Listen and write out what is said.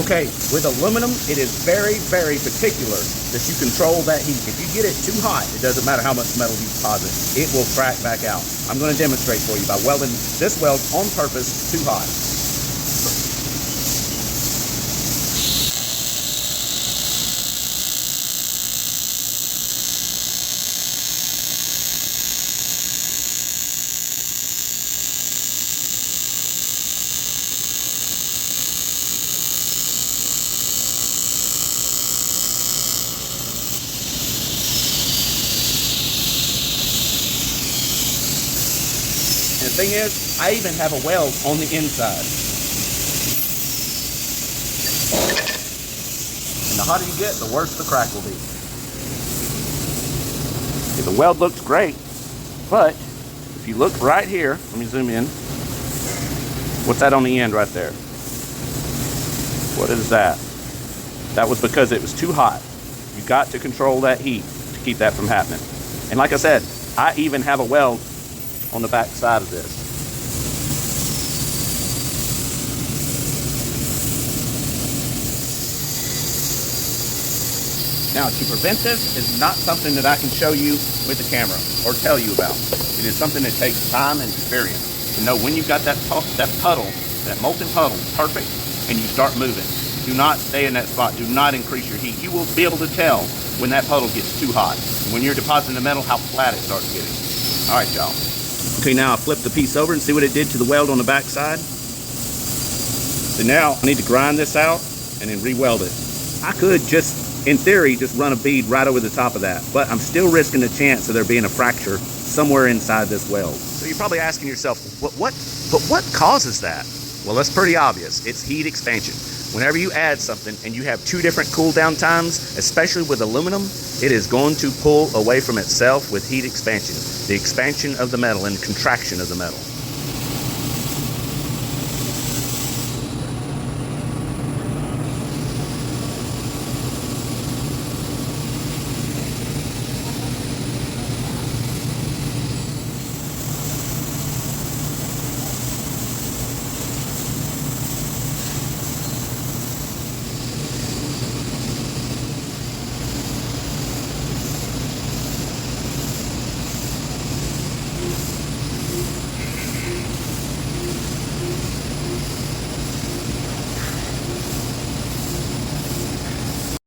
Okay, with aluminum, it is very, very particular that you control that heat. If you get it too hot, it doesn't matter how much metal you deposit, it will crack back out. I'm going to demonstrate for you by welding this weld on purpose too hot. And the thing is, I even have a weld on the inside. And the hotter you get, the worse the crack will be. Okay, the weld looks great, but if you look right here, let me zoom in. What's that on the end right there? What is that? That was because it was too hot. You got to control that heat to keep that from happening. And like I said, I even have a weld on the back side of this. Now, to prevent this is not something that I can show you with the camera or tell you about. It is something that takes time and experience to know when you've got that puddle, that molten puddle, perfect, and you start moving. Do not stay in that spot. Do not increase your heat. You will be able to tell when that puddle gets too hot. And when you're depositing the metal, how flat it starts getting. All right, y'all. Okay, now I flip the piece over and see what it did to the weld on the back side. So now I need to grind this out and then re-weld it. I could just, in theory, just run a bead right over the top of that, but I'm still risking the chance of there being a fracture somewhere inside this weld. So you're probably asking yourself, what causes that? Well, that's pretty obvious. It's heat expansion. Whenever you add something and you have two different cool down times, especially with aluminum, it is going to pull away from itself with heat expansion, the expansion of the metal and contraction of the metal.